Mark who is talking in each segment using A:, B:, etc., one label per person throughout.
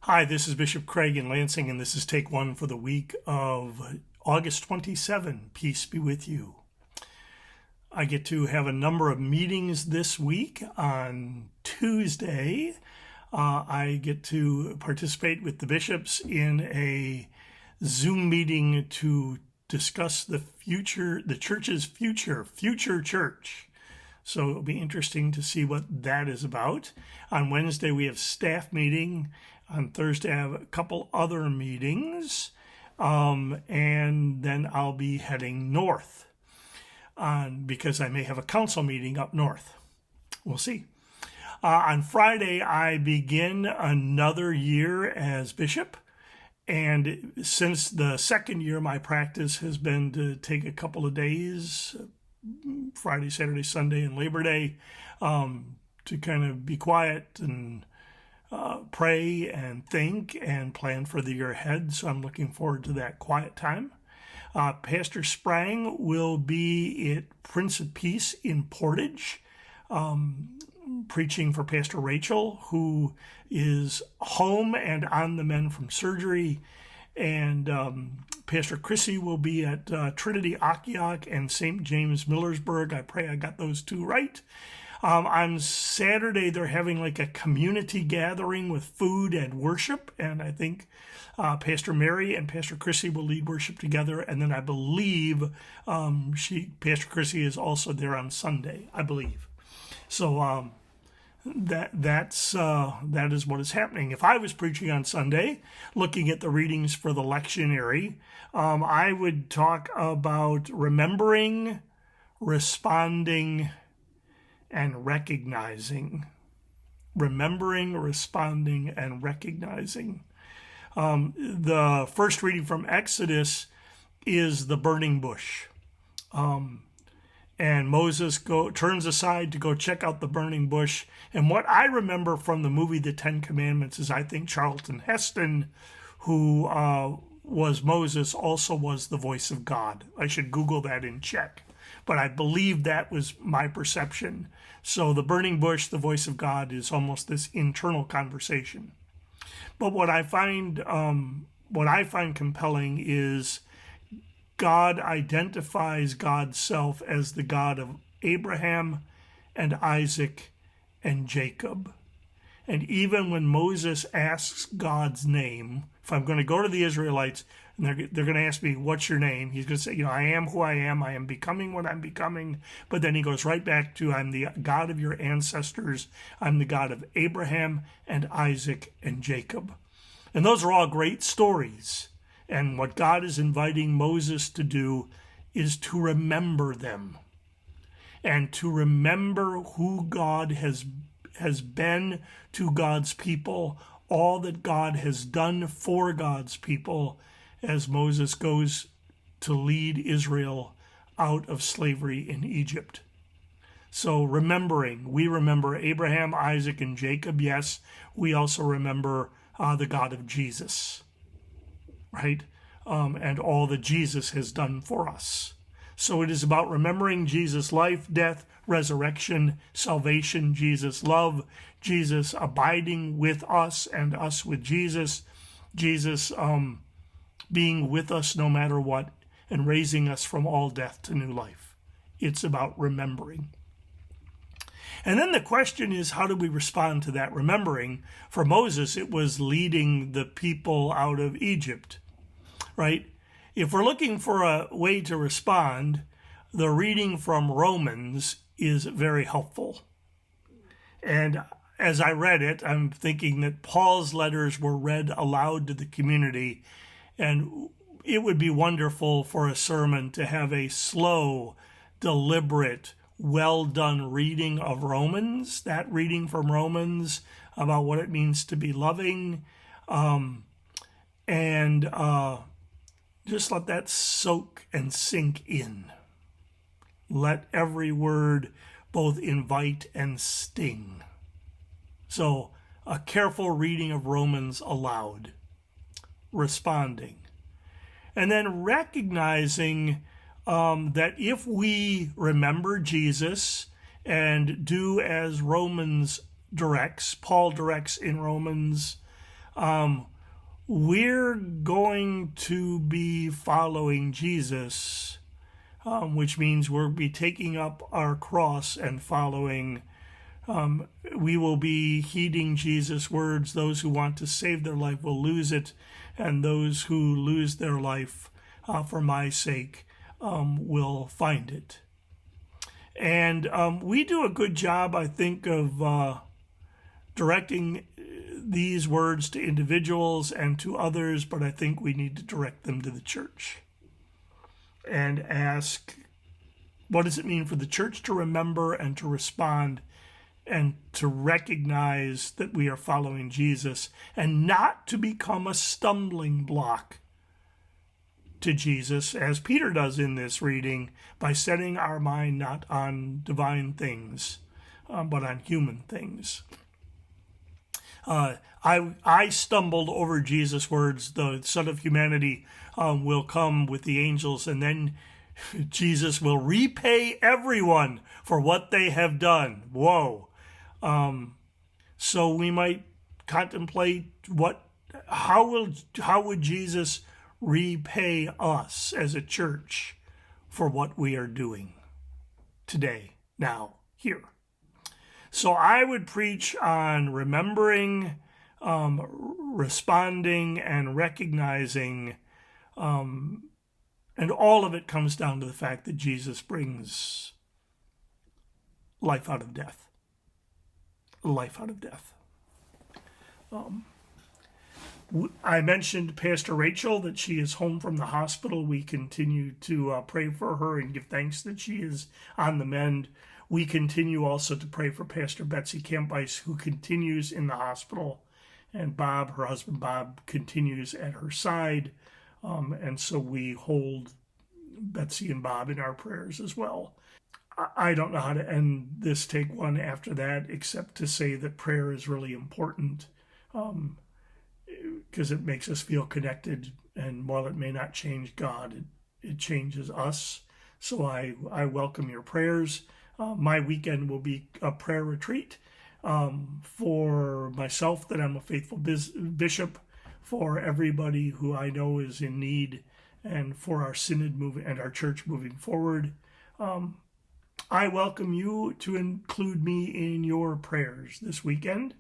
A: Hi, this is Bishop Craig in Lansing, and this is take one for the week of August 27. Peace be with you. I get to have a number of meetings this week. On Tuesday, I get to participate with the bishops in a Zoom meeting to discuss the church's future church. So it'll be interesting to see what that is about. On Wednesday, we have staff meeting. On Thursday, I have a couple other meetings. And then I'll be heading north because I may have a council meeting up north. We'll see. On Friday, I begin another year as bishop. And since the second year, my practice has been to take a couple of days, Friday, Saturday, Sunday, and Labor Day, to kind of be quiet and pray and think and plan for the year ahead. So I'm looking forward to that quiet time. Pastor Sprang will be at Prince of Peace in Portage, preaching for Pastor Rachel, who is home and on the mend from surgery. And Pastor Chrissy will be at Trinity Akiak and St. James Millersburg. I pray I got those two right. On Saturday, they're having like a community gathering with food and worship. And I think Pastor Mary and Pastor Chrissy will lead worship together. And then I believe Pastor Chrissy is also there on Sunday, I believe. So that is what is happening. If I was preaching on Sunday, looking at the readings for the lectionary, I would talk about remembering, responding, and recognizing. Remembering, responding, and recognizing. The first reading from Exodus is the burning bush. And Moses turns aside to go check out the burning bush. And what I remember from the movie The Ten Commandments is I think Charlton Heston, who was Moses, also was the voice of God. I should Google that and check. But I believe that was my perception. So the burning bush, the voice of God, is almost this internal conversation. But what I find compelling is God identifies God's self as the God of Abraham and Isaac and Jacob. And even when Moses asks God's name, if I'm going to go to the Israelites and they're going to ask me, what's your name? He's going to say, I am who I am becoming what I'm becoming. But then he goes right back to, I'm the God of your ancestors. I'm the God of Abraham and Isaac and Jacob. And those are all great stories. And what God is inviting Moses to do is to remember them and to remember who God has been to God's people, all that God has done for God's people as Moses goes to lead Israel out of slavery in Egypt. So remembering, we remember Abraham, Isaac, and Jacob. Yes, we also remember the God of Jesus, right? And all that Jesus has done for us. So it is about remembering Jesus' life, death, resurrection, salvation, Jesus' love, Jesus abiding with us and us with Jesus, Jesus being with us no matter what, and raising us from all death to new life. It's about remembering. And then the question is, how do we respond to that remembering? For Moses, it was leading the people out of Egypt, right? If we're looking for a way to respond, the reading from Romans is very helpful. And as I read it, I'm thinking that Paul's letters were read aloud to the community, and it would be wonderful for a sermon to have a slow, deliberate, well-done reading of Romans, that reading from Romans about what it means to be loving, and just let that soak and sink in. Let every word both invite and sting. So a careful reading of Romans aloud, responding. And then recognizing that if we remember Jesus and do as Romans directs, Paul directs in Romans we're going to be following Jesus, which means we'll be taking up our cross and following. We will be heeding Jesus' words. Those who want to save their life will lose it, and those who lose their life for my sake will find it. And we do a good job, I think, of directing these words to individuals and to others, but I think we need to direct them to the church and ask, what does it mean for the church to remember and to respond and to recognize that we are following Jesus, and not to become a stumbling block to Jesus, as Peter does in this reading, by setting our mind not on divine things, but on human things. I stumbled over Jesus' words, the Son of Humanity will come with the angels, and then Jesus will repay everyone for what they have done. Whoa. So we might contemplate how would Jesus repay us as a church for what we are doing today, now, here. So I would preach on remembering, responding, and recognizing, and all of it comes down to the fact that Jesus brings life out of death. Life out of death. I mentioned Pastor Rachel, that she is home from the hospital. We continue to pray for her and give thanks that she is on the mend. We continue also to pray for Pastor Betsy Campice, who continues in the hospital, and Bob, her husband Bob, continues at her side. And so we hold Betsy and Bob in our prayers as well. I don't know how to end this take one after that, except to say that prayer is really important, because it makes us feel connected, and while it may not change God, it changes us. So I welcome your prayers. My weekend will be a prayer retreat for myself, that I'm a faithful bishop, for everybody who I know is in need, and for our synod and our church moving forward. I welcome you to include me in your prayers this weekend,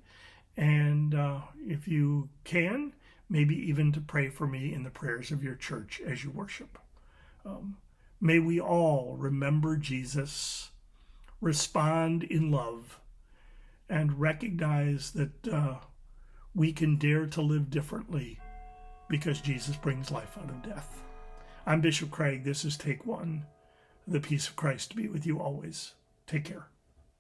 A: and if you can, maybe even to pray for me in the prayers of your church as you worship. May we all remember Jesus, respond in love, and recognize that we can dare to live differently because Jesus brings life out of death. I'm Bishop Craig. This is Take One. The peace of Christ be with you always. Take care.